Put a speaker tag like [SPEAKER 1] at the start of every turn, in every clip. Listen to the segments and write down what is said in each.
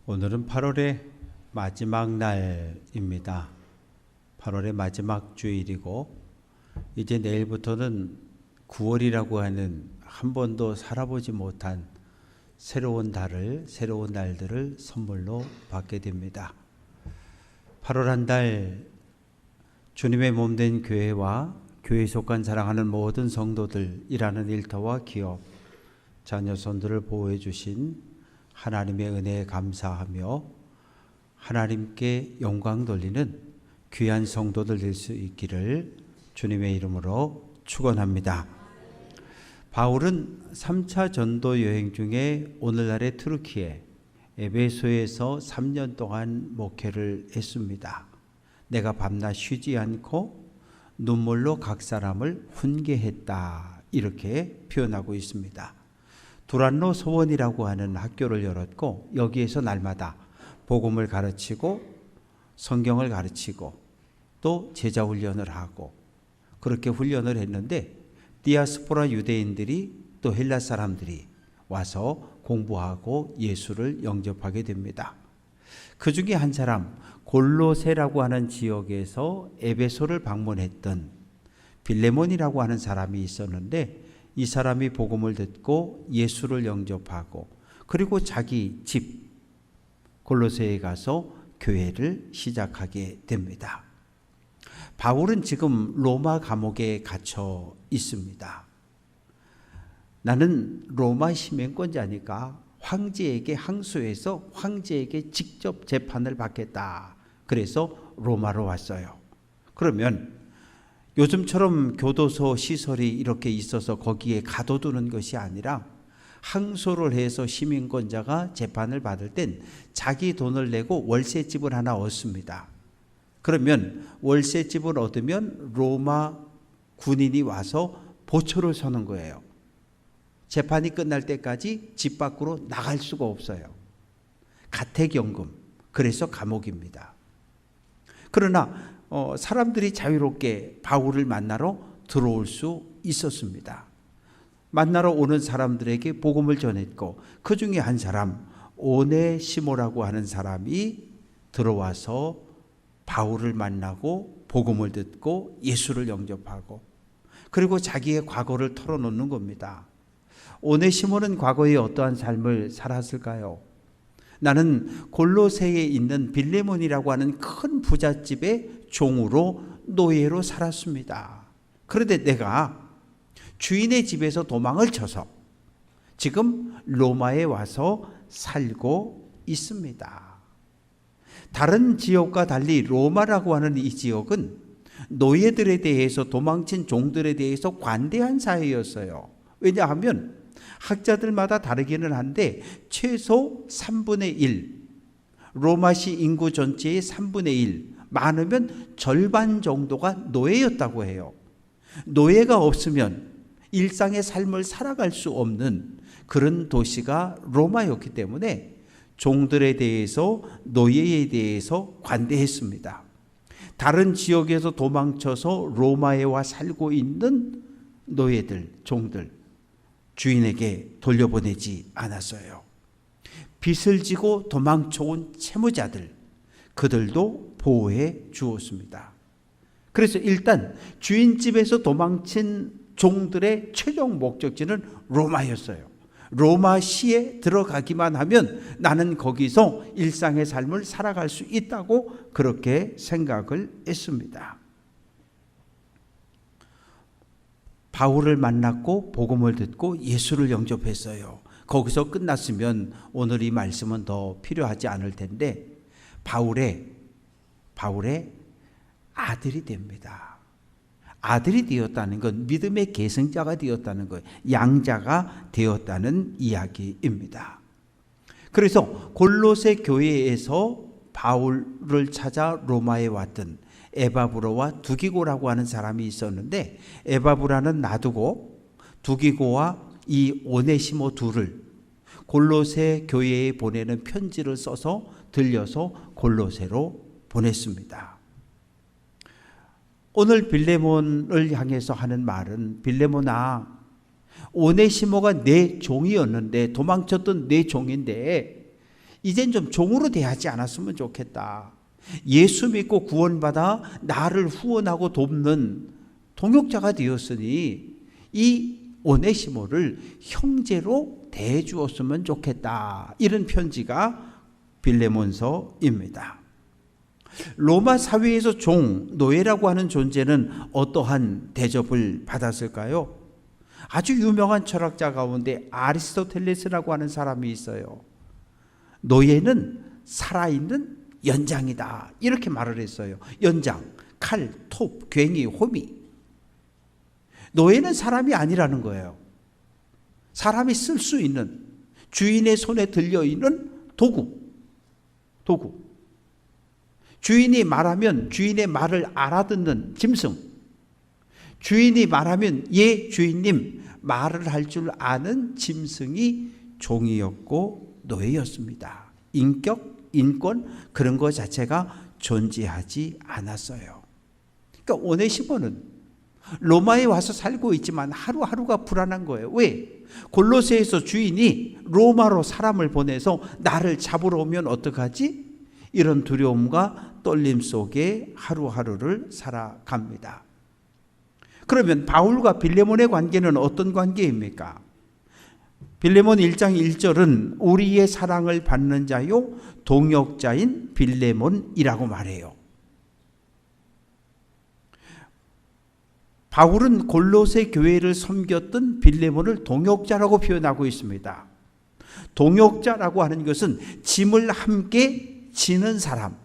[SPEAKER 1] 오늘은 8월의 마지막 날입니다. 8월의 마지막 주일이고 이제 내일부터는 9월이라고 하는 한 번도 살아보지 못한 새로운 날들을 선물로 받게 됩니다. 8월 한 달 주님의 몸된 교회와 교회에 속한 사랑하는 모든 성도들, 일하는 일터와 기업, 자녀손들을 보호해 주신 하나님의 은혜에 감사하며 하나님께 영광 돌리는 귀한 성도들 될 수 있기를 주님의 이름으로 축원합니다. 바울은 3차 전도 여행 중에 오늘날의 투르키에 에베소에서 3년 동안 목회를 했습니다. 내가 밤낮 쉬지 않고 눈물로 각 사람을 훈계했다, 이렇게 표현하고 있습니다. 두란노 소원이라고 하는 학교를 열었고 여기에서 날마다 복음을 가르치고 성경을 가르치고 또 제자 훈련을 하고 그렇게 훈련을 했는데 디아스포라 유대인들이 또 헬라 사람들이 와서 공부하고 예수를 영접하게 됩니다. 그 중에 한 사람, 골로새라고 하는 지역에서 에베소를 방문했던 빌레몬이라고 하는 사람이 있었는데 이 사람이 복음을 듣고 예수를 영접하고 그리고 자기 집 골로새에 가서 교회를 시작하게 됩니다. 바울은 지금 로마 감옥에 갇혀 있습니다. 나는 로마 시민권자니까 황제에게 항소해서 황제에게 직접 재판을 받겠다. 그래서 로마로 왔어요. 그러면 요즘처럼 교도소 시설이 이렇게 있어서 거기에 가둬두는 것이 아니라 항소를 해서 시민권자가 재판을 받을 땐 자기 돈을 내고 월세집을 하나 얻습니다. 그러면 월세집을 얻으면 로마 군인이 와서 보초를 서는 거예요. 재판이 끝날 때까지 집 밖으로 나갈 수가 없어요. 가택연금, 그래서 감옥입니다. 그러나 사람들이 자유롭게 바울을 만나러 들어올 수 있었습니다. 만나러 오는 사람들에게 복음을 전했고 그 중에 한 사람 오네시모라고 하는 사람이 들어와서 바울을 만나고 복음을 듣고 예수를 영접하고 그리고 자기의 과거를 털어놓는 겁니다. 오네시모는 과거에 어떠한 삶을 살았을까요? 나는 골로새에 있는 빌레몬이라고 하는 큰 부잣집의 종으로 노예로 살았습니다. 그런데 내가 주인의 집에서 도망을 쳐서 지금 로마에 와서 살고 있습니다. 다른 지역과 달리 로마라고 하는 이 지역은 노예들에 대해서, 도망친 종들에 대해서 관대한 사회였어요. 왜냐하면 학자들마다 다르기는 한데 최소 3분의 1, 로마시 인구 전체의 3분의 1, 많으면 절반 정도가 노예였다고 해요. 노예가 없으면 일상의 삶을 살아갈 수 없는 그런 도시가 로마였기 때문에 종들에 대해서, 노예에 대해서 관대했습니다. 다른 지역에서 도망쳐서 로마에 와 살고 있는 노예들, 종들, 주인에게 돌려보내지 않았어요. 빚을 지고 도망쳐온 채무자들, 그들도 보호해 주었습니다. 그래서 일단 주인집에서 도망친 종들의 최종 목적지는 로마였어요. 로마시에 들어가기만 하면 나는 거기서 일상의 삶을 살아갈 수 있다고 그렇게 생각을 했습니다. 바울을 만났고 복음을 듣고 예수를 영접했어요. 거기서 끝났으면 오늘 이 말씀은 더 필요하지 않을 텐데 바울의 아들이 됩니다. 아들이 되었다는 건 믿음의 계승자가 되었다는 거예요. 양자가 되었다는 이야기입니다. 그래서 골로새 교회에서 바울을 찾아 로마에 왔던 에바브로와 두기고라고 하는 사람이 있었는데 에바브라는 놔두고 두기고와 이 오네시모 둘을 골로새 교회에 보내는 편지를 써서 들려서 골로새로 보냈습니다. 오늘 빌레몬을 향해서 하는 말은 빌레몬아, 오네시모가 내 종이었는데, 도망쳤던 내 종인데 이젠 좀 종으로 대하지 않았으면 좋겠다. 예수 믿고 구원받아 나를 후원하고 돕는 동역자가 되었으니 이 오네시모를 형제로 대해 주었으면 좋겠다. 이런 편지가 빌레몬서입니다. 로마 사회에서 종, 노예라고 하는 존재는 어떠한 대접을 받았을까요? 아주 유명한 철학자 가운데 아리스토텔레스라고 하는 사람이 있어요. 노예는 살아있는 연장이다. 이렇게 말을 했어요. 연장, 칼, 톱, 괭이, 호미. 노예는 사람이 아니라는 거예요. 사람이 쓸 수 있는, 주인의 손에 들려있는 도구. 주인이 말하면 주인의 말을 알아듣는 짐승. 주인이 말하면 예 주인님 말을 할 줄 아는 짐승이 종이었고 노예였습니다. 인격, 인권 그런 것 자체가 존재하지 않았어요. 그러니까 오네시모는 로마에 와서 살고 있지만 하루하루가 불안한 거예요. 왜? 골로새에서 주인이 로마로 사람을 보내서 나를 잡으러 오면 어떡하지? 이런 두려움과 떨림 속에 하루하루를 살아갑니다. 그러면 바울과 빌레몬의 관계는 어떤 관계입니까? 빌레몬 1장 1절은 우리의 사랑을 받는 자요 동역자인 빌레몬이라고 말해요. 바울은 골로새 교회를 섬겼던 빌레몬을 동역자라고 표현하고 있습니다. 동역자라고 하는 것은 짐을 함께 지는 사람,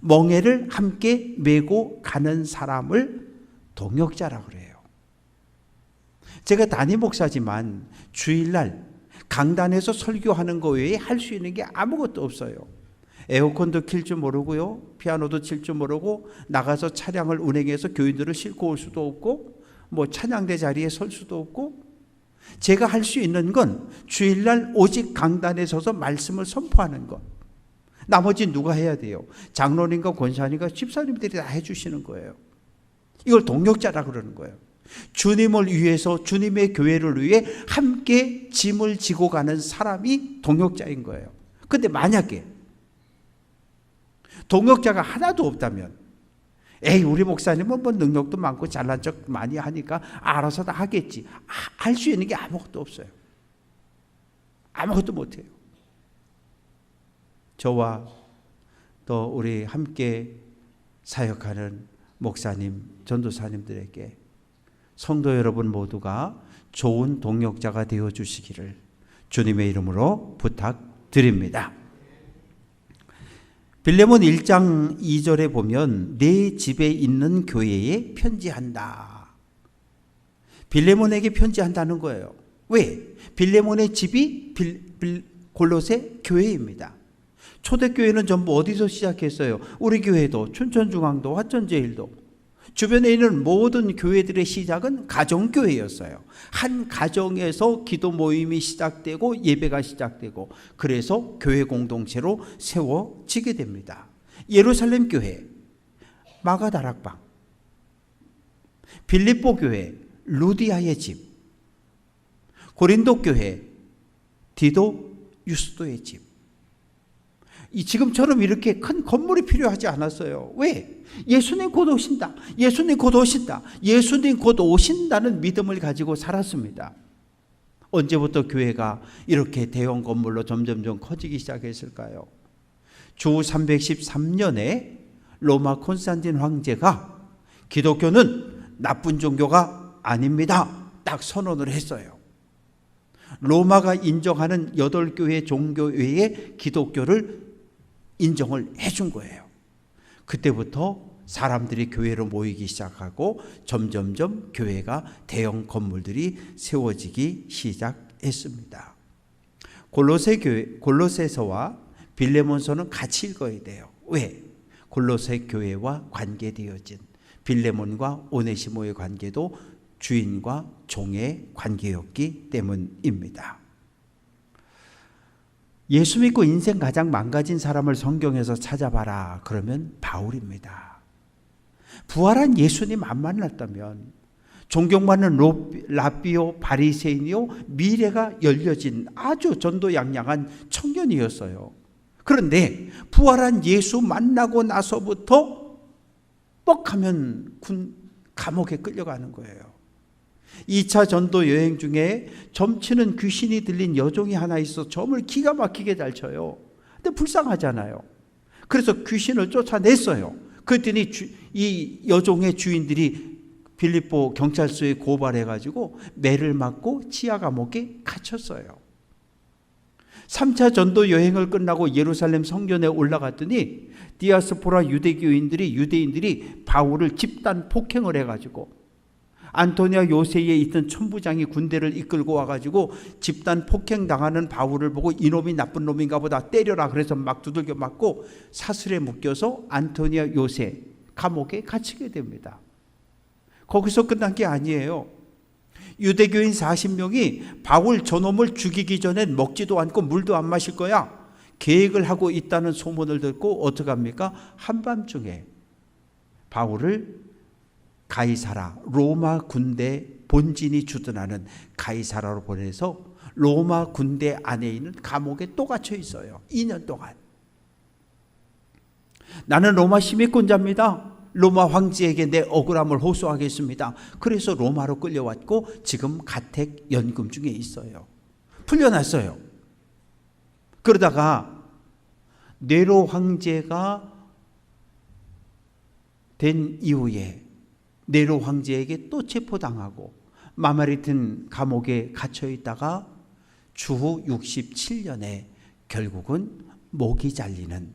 [SPEAKER 1] 멍에를 함께 메고 가는 사람을 동역자라고 그래요. 제가 담임 목사지만 주일날 강단에서 설교하는 거 외에 할 수 있는 게 아무것도 없어요. 에어컨도 킬 줄 모르고요. 피아노도 칠 줄 모르고 나가서 차량을 운행해서 교인들을 싣고 올 수도 없고 뭐 찬양대 자리에 설 수도 없고 제가 할 수 있는 건 주일날 오직 강단에 서서 말씀을 선포하는 것. 나머지 누가 해야 돼요? 장로님과 권사님과 집사님들이 다 해주시는 거예요. 이걸 동역자라고 그러는 거예요. 주님을 위해서 주님의 교회를 위해 함께 짐을 지고 가는 사람이 동역자인 거예요. 근데 만약에 동역자가 하나도 없다면 에이 우리 목사님은 뭐 능력도 많고 잘난 척 많이 하니까 알아서 다 하겠지. 할 수 있는 게 아무것도 없어요. 아무것도 못해요. 저와 또 우리 함께 사역하는 목사님, 전도사님들에게 성도 여러분 모두가 좋은 동역자가 되어 주시기를 주님의 이름으로 부탁드립니다. 빌레몬 1장 2절에 보면 내 집에 있는 교회에 편지한다. 빌레몬에게 편지한다는 거예요. 왜? 빌레몬의 집이 골로새 교회입니다. 초대교회는 전부 어디서 시작했어요? 우리 교회도 춘천중앙도 화천제일도 주변에 있는 모든 교회들의 시작은 가정교회였어요. 한 가정에서 기도 모임이 시작되고 예배가 시작되고 그래서 교회 공동체로 세워지게 됩니다. 예루살렘 교회, 마가다락방, 빌립보 교회, 루디아의 집, 고린도 교회, 디도 유스도의 집. 지금처럼 이렇게 큰 건물이 필요하지 않았어요. 왜? 예수님 곧 오신다. 예수님 곧 오신다. 예수님 곧 오신다는 믿음을 가지고 살았습니다. 언제부터 교회가 이렇게 대형 건물로 점점점 커지기 시작했을까요? 주 313년에 로마 콘스탄틴 황제가 기독교는 나쁜 종교가 아닙니다. 딱 선언을 했어요. 로마가 인정하는 8교회 종교 외에 기독교를 인정을 해준 거예요. 그때부터 사람들이 교회로 모이기 시작하고 점점점 교회가 대형 건물들이 세워지기 시작했습니다. 골로새서와 빌레몬서는 같이 읽어야 돼요. 왜? 골로새 교회와 관계되어진 빌레몬과 오네시모의 관계도 주인과 종의 관계였기 때문입니다. 예수 믿고 인생 가장 망가진 사람을 성경에서 찾아봐라. 그러면 바울입니다. 부활한 예수님 안 만났다면 존경받는 랍비요 바리새인이요 미래가 열려진 아주 전도양양한 청년이었어요. 그런데 부활한 예수 만나고 나서부터 뻑하면 감옥에 끌려가는 거예요. 2차 전도 여행 중에 점치는 귀신이 들린 여종이 하나 있어 점을 기가 막히게 잘 쳐요. 근데 불쌍하잖아요. 그래서 귀신을 쫓아냈어요. 그랬더니 이 여종의 주인들이 빌립보 경찰서에 고발해가지고 매를 맞고 지하 감옥에 갇혔어요. 3차 전도 여행을 끝나고 예루살렘 성전에 올라갔더니 디아스포라 유대인들이 바울을 집단 폭행을 해가지고 안토니아 요새에 있던 천부장이 군대를 이끌고 와가지고 집단 폭행 당하는 바울을 보고 이놈이 나쁜 놈인가 보다 때려라 그래서 막 두들겨 맞고 사슬에 묶여서 안토니아 요새 감옥에 갇히게 됩니다. 거기서 끝난 게 아니에요. 유대교인 40명이 바울 저놈을 죽이기 전엔 먹지도 않고 물도 안 마실 거야 계획을 하고 있다는 소문을 듣고 어떡합니까? 한밤중에 바울을 가이사라, 로마 군대 본진이 주둔하는 가이사라로 보내서 로마 군대 안에 있는 감옥에 또 갇혀 있어요. 2년 동안. 나는 로마 시민권자입니다. 로마 황제에게 내 억울함을 호소하겠습니다. 그래서 로마로 끌려왔고 지금 가택 연금 중에 있어요. 풀려났어요. 그러다가 네로 황제가 된 이후에 네로 황제에게 또 체포당하고 마마리튼 감옥에 갇혀 있다가 주후 67년에 결국은 목이 잘리는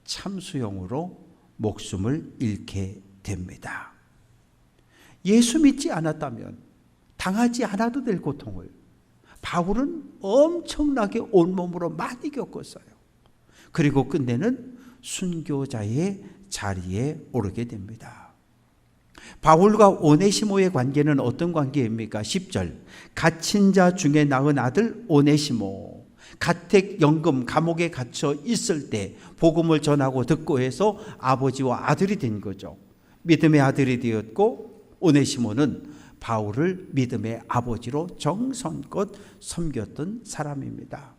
[SPEAKER 1] 참수형으로 목숨을 잃게 됩니다. 예수 믿지 않았다면 당하지 않아도 될 고통을 바울은 엄청나게 온몸으로 많이 겪었어요. 그리고 끝내는 순교자의 자리에 오르게 됩니다. 바울과 오네시모의 관계는 어떤 관계입니까? 10절 갇힌 자 중에 낳은 아들 오네시모 가택 연금 감옥에 갇혀 있을 때 복음을 전하고 듣고 해서 아버지와 아들이 된 거죠. 믿음의 아들이 되었고 오네시모는 바울을 믿음의 아버지로 정성껏 섬겼던 사람입니다.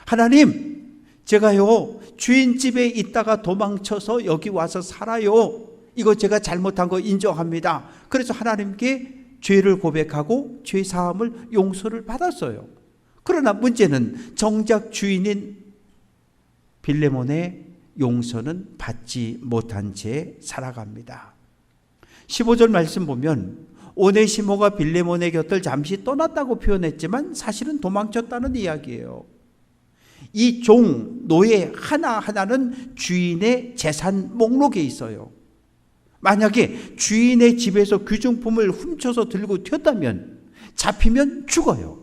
[SPEAKER 1] 하나님, 제가요 주인 집에 있다가 도망쳐서 여기 와서 살아요. 이거 제가 잘못한 거 인정합니다. 그래서 하나님께 죄를 고백하고 죄 사함을 용서를 받았어요. 그러나 문제는 정작 주인인 빌레몬의 용서는 받지 못한 채 살아갑니다. 15절 말씀 보면 오네시모가 빌레몬의 곁을 잠시 떠났다고 표현했지만 사실은 도망쳤다는 이야기예요. 이 종, 노예 하나하나는 주인의 재산 목록에 있어요. 만약에 주인의 집에서 귀중품을 훔쳐서 들고 튀었다면 잡히면 죽어요.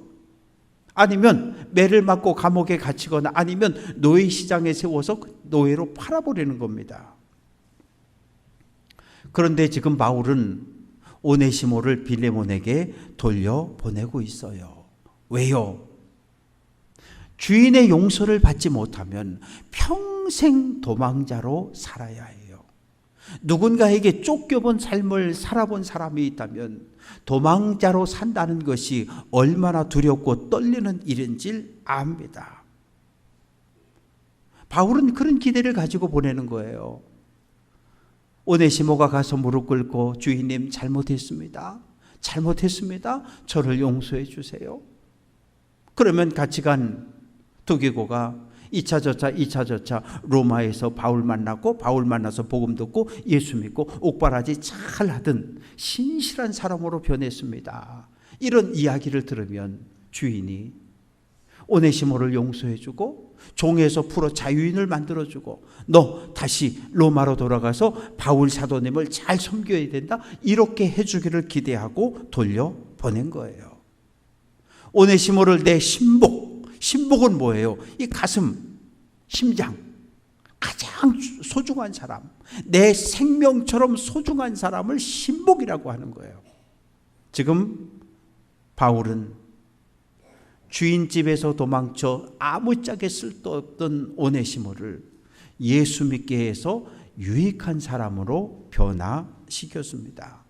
[SPEAKER 1] 아니면 매를 맞고 감옥에 갇히거나 아니면 노예 시장에 세워서 노예로 팔아버리는 겁니다. 그런데 지금 바울은 오네시모를 빌레몬에게 돌려보내고 있어요. 왜요? 주인의 용서를 받지 못하면 평생 도망자로 살아야 해요. 누군가에게 쫓겨본 삶을 살아본 사람이 있다면 도망자로 산다는 것이 얼마나 두렵고 떨리는 일인지 압니다. 바울은 그런 기대를 가지고 보내는 거예요. 오네시모가 가서 무릎 꿇고 주인님 잘못했습니다. 저를 용서해 주세요. 그러면 같이 간 두기고가 2차 저차 로마에서 바울 만났고 바울 만나서 복음 듣고 예수 믿고 옥바라지 잘 하던 신실한 사람으로 변했습니다. 이런 이야기를 들으면 주인이 오네시모를 용서해주고 종에서 풀어 자유인을 만들어주고 너 다시 로마로 돌아가서 바울 사도님을 잘 섬겨야 된다 이렇게 해주기를 기대하고 돌려보낸 거예요. 오네시모를 내 신복은 뭐예요? 이 가슴, 심장, 가장 소중한 사람, 내 생명처럼 소중한 사람을 신복이라고 하는 거예요. 지금 바울은 주인집에서 도망쳐 아무짝에 쓸데없던 오네시모를 예수 믿게 해서 유익한 사람으로 변화시켰습니다.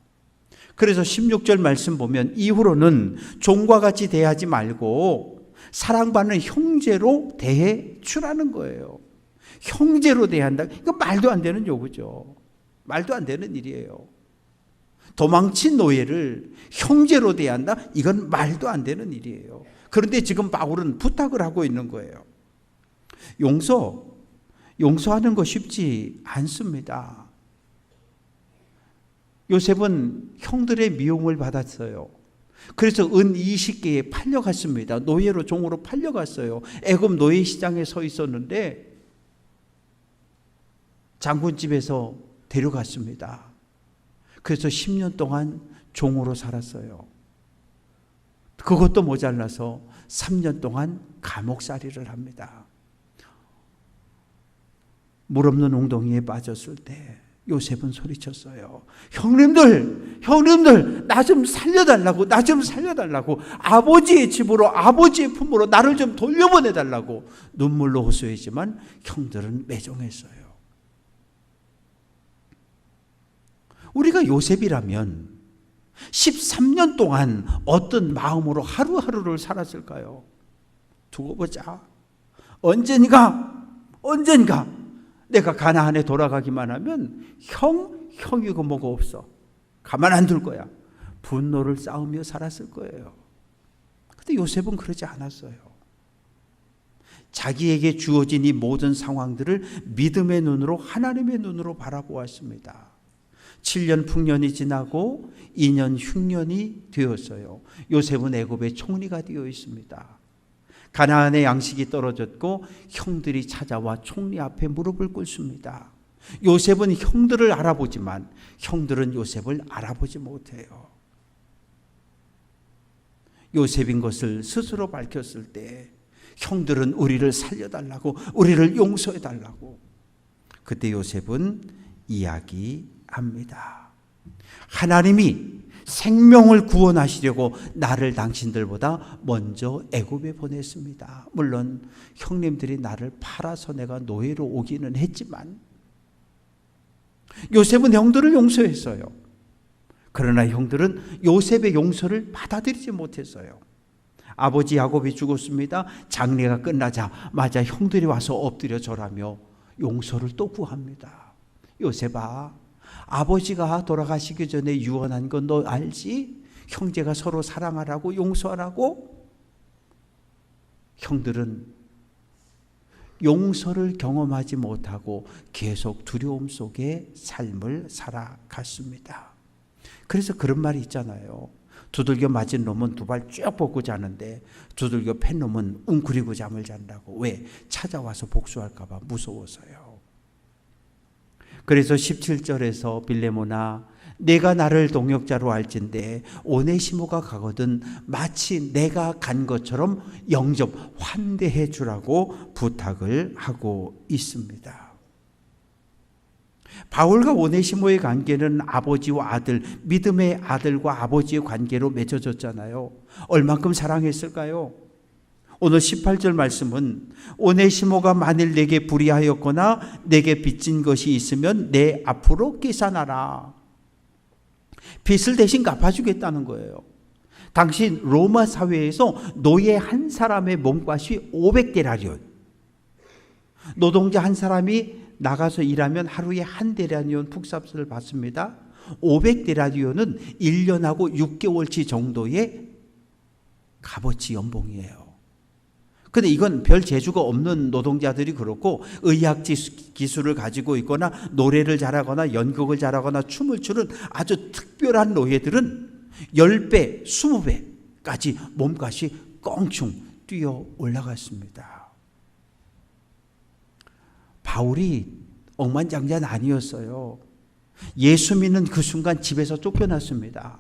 [SPEAKER 1] 그래서 16절 말씀 보면 이후로는 종과 같이 대하지 말고 사랑받는 형제로 대해 주라는 거예요. 형제로 대한다. 이거 말도 안 되는 요구죠. 말도 안 되는 일이에요. 도망친 노예를 형제로 대한다? 이건 말도 안 되는 일이에요. 그런데 지금 바울은 부탁을 하고 있는 거예요. 용서하는 거 쉽지 않습니다. 요셉은 형들의 미움을 받았어요. 그래서 은 20개에 팔려갔습니다. 노예로, 종으로 팔려갔어요. 애굽 노예 시장에 서 있었는데 장군집에서 데려갔습니다. 그래서 10년 동안 종으로 살았어요. 그것도 모자라서 3년 동안 감옥살이를 합니다. 물 없는 웅덩이에 빠졌을 때 요셉은 소리쳤어요. 형님들, 나 좀 살려달라고, 아버지의 집으로, 아버지의 품으로 나를 좀 돌려보내달라고 눈물로 호소했지만 형들은 매정했어요. 우리가 요셉이라면 13년 동안 어떤 마음으로 하루하루를 살았을까요? 두고 보자. 언젠가 내가 가나안에 돌아가기만 하면 형이고 뭐고 없어. 가만 안 둘 거야. 분노를 쌓으며 살았을 거예요. 근데 요셉은 그러지 않았어요. 자기에게 주어진 이 모든 상황들을 믿음의 눈으로, 하나님의 눈으로 바라보았습니다. 7년 풍년이 지나고 2년 흉년이 되었어요. 요셉은 애굽의 총리가 되어 있습니다. 가나안의 양식이 떨어졌고 형들이 찾아와 총리 앞에 무릎을 꿇습니다. 요셉은 형들을 알아보지만 형들은 요셉을 알아보지 못해요. 요셉인 것을 스스로 밝혔을 때 형들은 우리를 살려달라고, 우리를 용서해달라고. 그때 요셉은 이야기합니다. 하나님이 생명을 구원하시려고 나를 당신들보다 먼저 애굽에 보냈습니다. 물론 형님들이 나를 팔아서 내가 노예로 오기는 했지만 요셉은 형들을 용서했어요. 그러나 형들은 요셉의 용서를 받아들이지 못했어요. 아버지 야곱이 죽었습니다. 장례가 끝나자마자 형들이 와서 엎드려 절하며 용서를 또 구합니다. 요셉아, 아버지가 돌아가시기 전에 유언한 건 너 알지? 형제가 서로 사랑하라고, 용서하라고. 형들은 용서를 경험하지 못하고 계속 두려움 속에 삶을 살아갔습니다. 그래서 그런 말이 있잖아요. 두들겨 맞은 놈은 두 발 쭉 뻗고 자는데 두들겨 팬 놈은 웅크리고 잠을 잔다고. 왜? 찾아와서 복수할까 봐 무서워서요. 그래서 17절에서 빌레모나, 내가 나를 동역자로 할진대 오네시모가 가거든 마치 내가 간 것처럼 영접, 환대해 주라고 부탁을 하고 있습니다. 바울과 오네시모의 관계는 아버지와 아들, 믿음의 아들과 아버지의 관계로 맺어졌잖아요. 얼만큼 사랑했을까요? 오늘 18절 말씀은 오네시모가 만일 내게 불의하였거나 내게 빚진 것이 있으면 내 앞으로 계산하라. 빚을 대신 갚아주겠다는 거예요. 당시 로마 사회에서 노예 한 사람의 몸값이 500데나리온. 노동자 한 사람이 나가서 일하면 하루에 한 데나리온 푹삽을 받습니다. 500데나리온은 1년하고 6개월치 정도의 값어치 연봉이에요. 근데 이건 별 재주가 없는 노동자들이 그렇고 의학 기술을 가지고 있거나 노래를 잘하거나 연극을 잘하거나 춤을 추는 아주 특별한 노예들은 10배, 20배까지 몸값이 껑충 뛰어 올라갔습니다. 바울이 억만장자는 아니었어요. 예수 믿는 그 순간 집에서 쫓겨났습니다.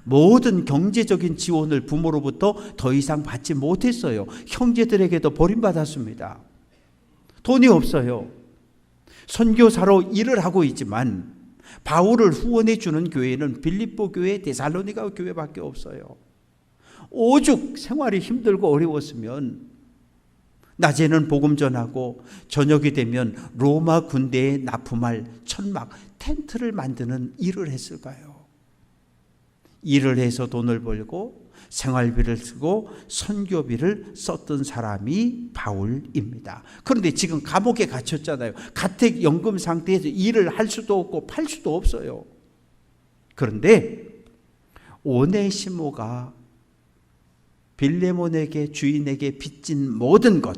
[SPEAKER 1] 모든 경제적인 지원을 부모로부터 더 이상 받지 못했어요. 형제들에게도 버림받았습니다. 돈이 없어요. 선교사로 일을 하고 있지만 바울을 후원해 주는 교회는 빌립보 교회, 데살로니가 교회밖에 없어요. 오죽 생활이 힘들고 어려웠으면 낮에는 복음 전하고 저녁이 되면 로마 군대에 납품할 천막, 텐트를 만드는 일을 했을까요? 일을 해서 돈을 벌고 생활비를 쓰고 선교비를 썼던 사람이 바울입니다. 그런데 지금 감옥에 갇혔잖아요. 가택연금 상태에서 일을 할 수도 없고 팔 수도 없어요. 그런데 오네시모가 빌레몬에게 주인에게 빚진 모든 것,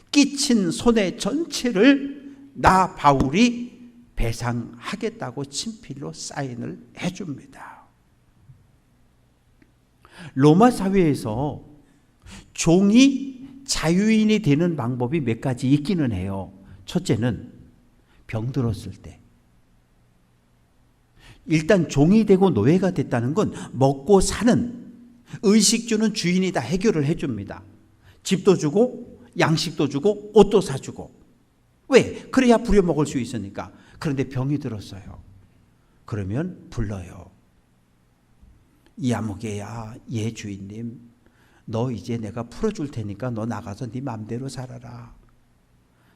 [SPEAKER 1] 끼친 손해 전체를 나 바울이 배상하겠다고 친필로 사인을 해줍니다. 로마 사회에서 종이 자유인이 되는 방법이 몇 가지 있기는 해요. 첫째는 병들었을 때. 일단 종이 되고 노예가 됐다는 건 먹고 사는, 의식 주는 주인이 다 해결을 해줍니다. 집도 주고 양식도 주고 옷도 사주고. 왜? 그래야 부려먹을 수 있으니까. 그런데 병이 들었어요. 그러면 불러요. 야무개야, 예 주인님, 너 이제 내가 풀어줄 테니까 너 나가서 네 맘대로 살아라.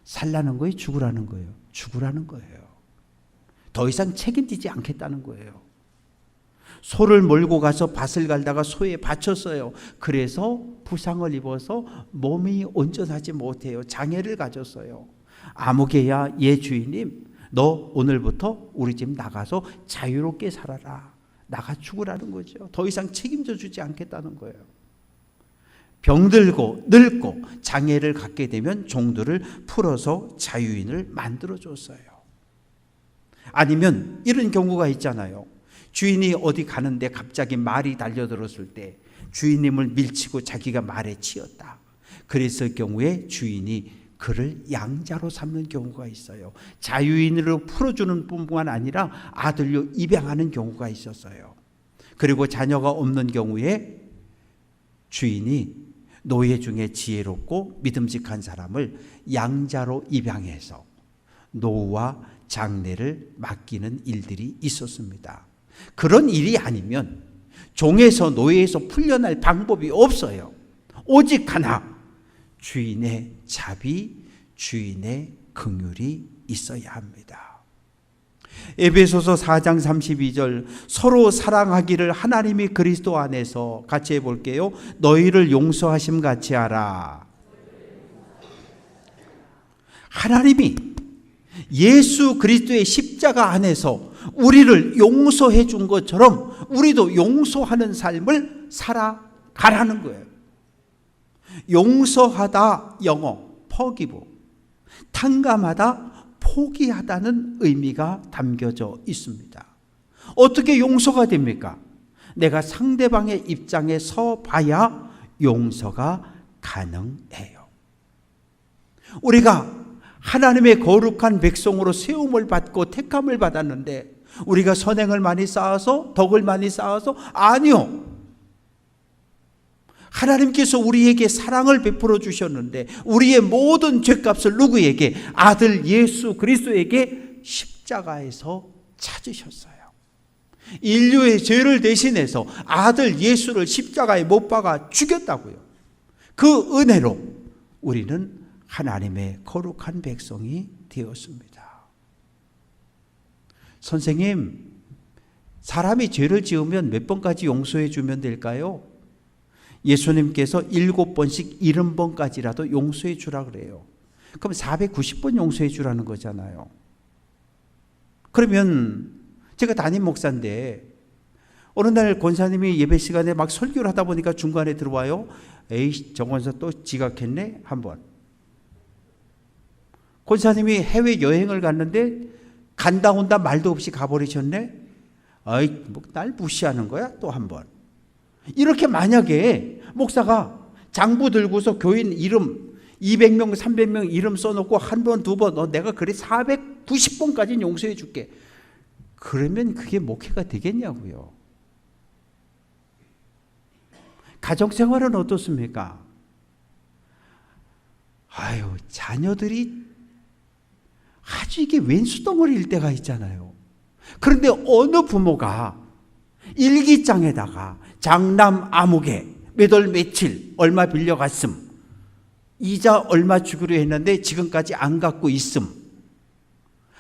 [SPEAKER 1] 살라는 거예요? 죽으라는 거예요? 죽으라는 거예요. 더 이상 책임지지 않겠다는 거예요. 소를 몰고 가서 밭을 갈다가 소에 바쳤어요. 그래서 부상을 입어서 몸이 온전하지 못해요. 장애를 가졌어요. 아무개야, 예 주인님, 너 오늘부터 우리 집 나가서 자유롭게 살아라. 나가 죽으라는 거죠. 더 이상 책임져 주지 않겠다는 거예요. 병들고 늙고 장애를 갖게 되면 종들을 풀어서 자유인을 만들어 줬어요. 아니면 이런 경우가 있잖아요. 주인이 어디 가는데 갑자기 말이 달려들었을 때 주인님을 밀치고 자기가 말에 치였다. 그랬을 경우에 주인이 그를 양자로 삼는 경우가 있어요. 자유인으로 풀어주는 뿐만 아니라 아들로 입양하는 경우가 있었어요. 그리고 자녀가 없는 경우에 주인이 노예 중에 지혜롭고 믿음직한 사람을 양자로 입양해서 노후와 장례를 맡기는 일들이 있었습니다. 그런 일이 아니면 종에서 노예에서 풀려날 방법이 없어요. 오직 하나, 주인의 자비, 주인의 긍휼이 있어야 합니다. 에베소서 4장 32절, 서로 사랑하기를 하나님이 그리스도 안에서, 같이 해볼게요. 너희를 용서하심 같이 하라. 하나님이 예수 그리스도의 십자가 안에서 우리를 용서해 준 것처럼 우리도 용서하는 삶을 살아가라는 거예요. 용서하다, 영어 forgive, 탕감하다, 포기하다는 의미가 담겨져 있습니다. 어떻게 용서가 됩니까? 내가 상대방의 입장에 서 봐야 용서가 가능해요. 우리가 하나님의 거룩한 백성으로 세움을 받고 택함을 받았는데 우리가 선행을 많이 쌓아서, 덕을 많이 쌓아서? 아니요. 하나님께서 우리에게 사랑을 베풀어 주셨는데 우리의 모든 죄값을 누구에게? 아들 예수 그리스도에게 십자가에서 찾으셨어요. 인류의 죄를 대신해서 아들 예수를 십자가에 못 박아 죽였다고요. 그 은혜로 우리는 하나님의 거룩한 백성이 되었습니다. 선생님, 사람이 죄를 지으면 몇 번까지 용서해 주면 될까요? 예수님께서 7번씩 70번까지라도 용서해 주라 그래요. 그럼 490번 용서해 주라는 거잖아요. 그러면 제가 담임 목사인데 어느 날 권사님이 예배 시간에 막 설교를 하다 보니까 중간에 들어와요. 에이, 정 권사 또 지각했네? 한번. 권사님이 해외여행을 갔는데 간다 온다 말도 없이 가버리셨네? 아이, 뭐 날 무시하는 거야? 또 한 번. 이렇게 만약에 목사가 장부 들고서 교인 이름 200명, 300명 이름 써놓고 한 번, 두 번, 내가 그래 490번까지는 용서해 줄게. 그러면 그게 목회가 되겠냐고요. 가정생활은 어떻습니까? 아유, 자녀들이 아주 이게 왼수덩어리일 때가 있잖아요. 그런데 어느 부모가 일기장에다가 장남 아무개 몇 월 며칠 얼마 빌려갔음, 이자 얼마 주기로 했는데 지금까지 안 갚고 있음,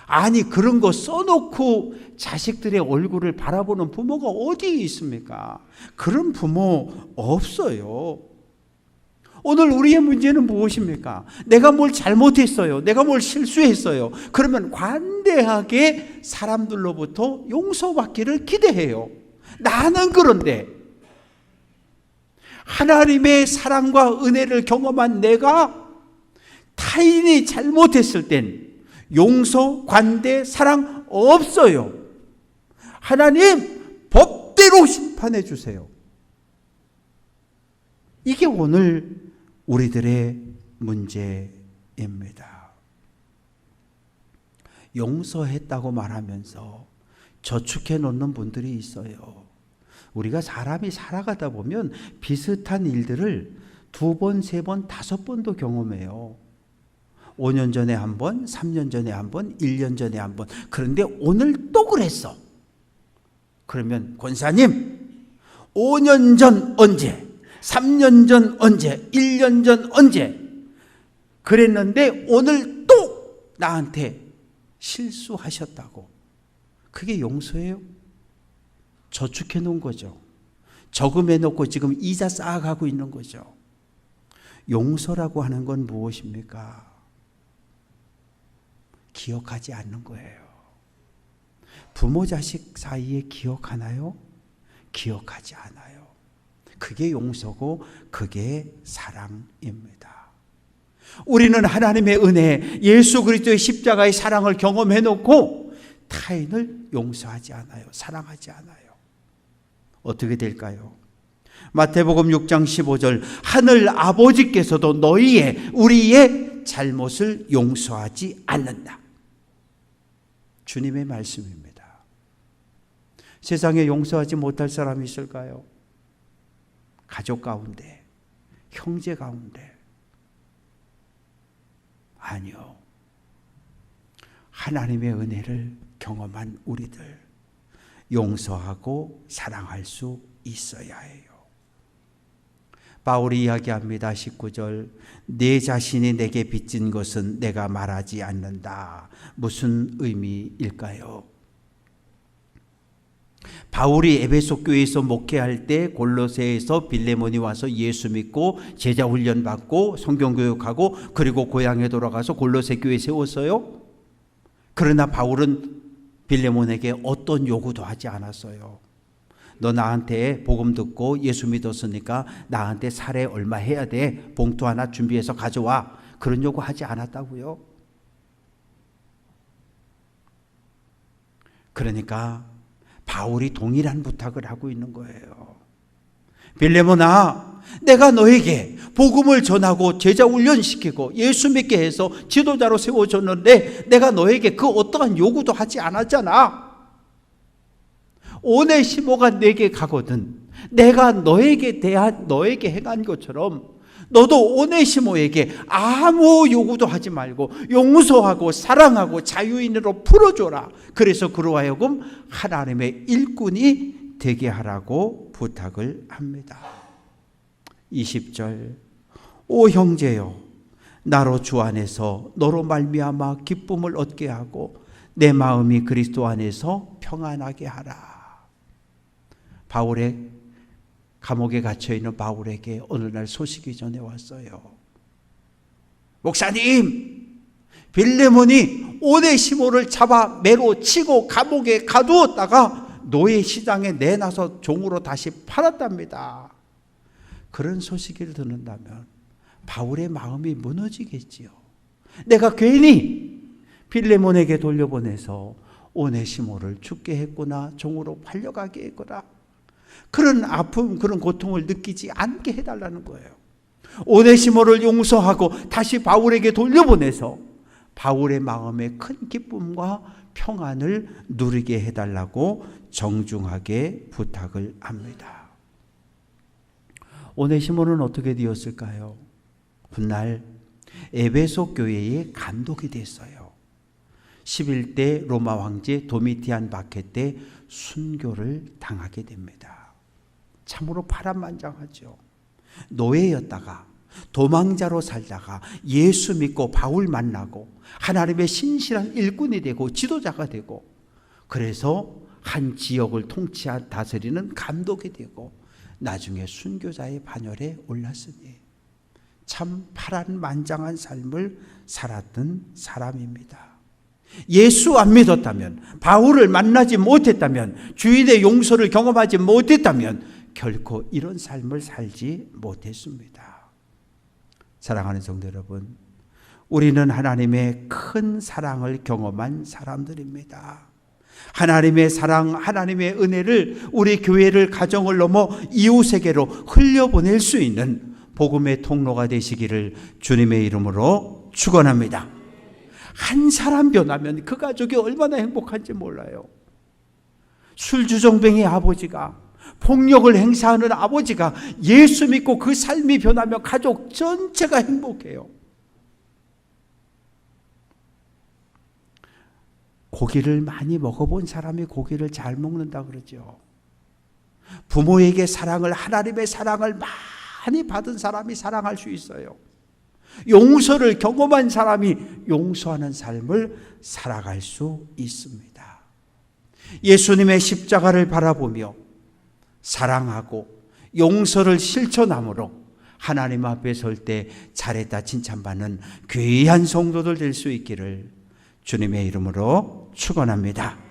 [SPEAKER 1] 아니 그런 거 써놓고 자식들의 얼굴을 바라보는 부모가 어디 있습니까? 그런 부모 없어요. 오늘 우리의 문제는 무엇입니까? 내가 뭘 잘못했어요. 내가 뭘 실수했어요. 그러면 관대하게 사람들로부터 용서받기를 기대해요. 나는 그런데 하나님의 사랑과 은혜를 경험한 내가 타인이 잘못했을 땐 용서, 관대, 사랑 없어요. 하나님 법대로 심판해 주세요. 이게 오늘 우리들의 문제입니다. 용서했다고 말하면서 저축해 놓는 분들이 있어요. 우리가 사람이 살아가다 보면 비슷한 일들을 2번, 3번, 5번도 경험해요. 5년 전에 한 번, 3년 전에 한 번, 1년 전에 한 번. 그런데 오늘 또 그랬어. 그러면 권사님, 5년 전 언제? 3년 전 언제? 1년 전 언제? 그랬는데 오늘 또 나한테 실수하셨다고. 그게 용서예요? 저축해 놓은 거죠. 저금해 놓고 지금 이자 쌓아가고 있는 거죠. 용서라고 하는 건 무엇입니까? 기억하지 않는 거예요. 부모 자식 사이에 기억하나요? 기억하지 않아요. 그게 용서고 그게 사랑입니다. 우리는 하나님의 은혜, 예수 그리스도의 십자가의 사랑을 경험해 놓고 타인을 용서하지 않아요. 사랑하지 않아요. 어떻게 될까요? 마태복음 6장 15절 하늘 아버지께서도 우리의 잘못을 용서하지 않는다. 주님의 말씀입니다. 세상에 용서하지 못할 사람이 있을까요? 가족 가운데, 형제 가운데. 아니요. 하나님의 은혜를 경험한 우리들 용서하고 사랑할 수 있어야 해요. 바울이 이야기합니다. 19절 내 자신이 내게 빚진 것은 내가 말하지 않는다. 무슨 의미일까요? 바울이 에베소 교회에서 목회할 때 골로새에서 빌레몬이 와서 예수 믿고 제자 훈련 받고 성경 교육하고 그리고 고향에 돌아가서 골로새 교회 세웠어요. 그러나 바울은 빌레몬에게 어떤 요구도 하지 않았어요. 너 나한테 복음 듣고 예수 믿었으니까 나한테 살에 얼마 해야 돼. 봉투 하나 준비해서 가져와. 그런 요구 하지 않았다고요. 그러니까 바울이 동일한 부탁을 하고 있는 거예요. 빌레몬아, 내가 너에게 복음을 전하고 제자 훈련시키고 예수 믿게 해서 지도자로 세워줬는데 내가 너에게 그 어떠한 요구도 하지 않았잖아. 오네시모가 내게 가거든 내가 너에게 행한 것처럼 너도 오네시모에게 아무 요구도 하지 말고 용서하고 사랑하고 자유인으로 풀어줘라. 그래서 그로 하여금 하나님의 일꾼이 되게 하라고 부탁을 합니다. 20절 오 형제여 나로 주 안에서 너로 말미암아 기쁨을 얻게 하고 내 마음이 그리스도 안에서 평안하게 하라. 바울의 감옥에 갇혀있는 바울에게 어느 날 소식이 전해왔어요. 목사님, 빌레몬이 오네시모를 잡아 매로 치고 감옥에 가두었다가 노예 시장에 내놔서 종으로 다시 팔았답니다. 그런 소식을 듣는다면 바울의 마음이 무너지겠지요. 내가 괜히 빌레몬에게 돌려보내서 오네시모를 죽게 했구나, 종으로 팔려가게 했구나. 그런 아픔, 그런 고통을 느끼지 않게 해달라는 거예요. 오네시모를 용서하고 다시 바울에게 돌려보내서 바울의 마음에 큰 기쁨과 평안을 누리게 해달라고 정중하게 부탁을 합니다. 오네시모는 어떻게 되었을까요? 훗날 에베소 교회의 감독이 됐어요. 11대 로마 황제 도미티안 박해 때 순교를 당하게 됩니다. 참으로 파란만장하죠. 노예였다가 도망자로 살다가 예수 믿고 바울 만나고 하나님의 신실한 일꾼이 되고 지도자가 되고, 그래서 한 지역을 다스리는 감독이 되고 나중에 순교자의 반열에 올랐으니 참 파란만장한 삶을 살았던 사람입니다. 예수 안 믿었다면, 바울을 만나지 못했다면, 주인의 용서를 경험하지 못했다면 결코 이런 삶을 살지 못했습니다. 사랑하는 성도 여러분, 우리는 하나님의 큰 사랑을 경험한 사람들입니다. 하나님의 사랑, 하나님의 은혜를 우리 교회를, 가정을 넘어 이웃에게로 흘려보낼 수 있는 복음의 통로가 되시기를 주님의 이름으로 축원합니다. 한 사람 변하면 그 가족이 얼마나 행복한지 몰라요. 술주정뱅이 아버지가, 폭력을 행사하는 아버지가 예수 믿고 그 삶이 변하면 가족 전체가 행복해요. 고기를 많이 먹어본 사람이 고기를 잘 먹는다 그러죠. 부모에게 사랑을, 하나님의 사랑을 많이 받은 사람이 사랑할 수 있어요. 용서를 경험한 사람이 용서하는 삶을 살아갈 수 있습니다. 예수님의 십자가를 바라보며 사랑하고 용서를 실천함으로 하나님 앞에 설 때 잘했다 칭찬받는 귀한 성도들 될 수 있기를 주님의 이름으로 축원합니다.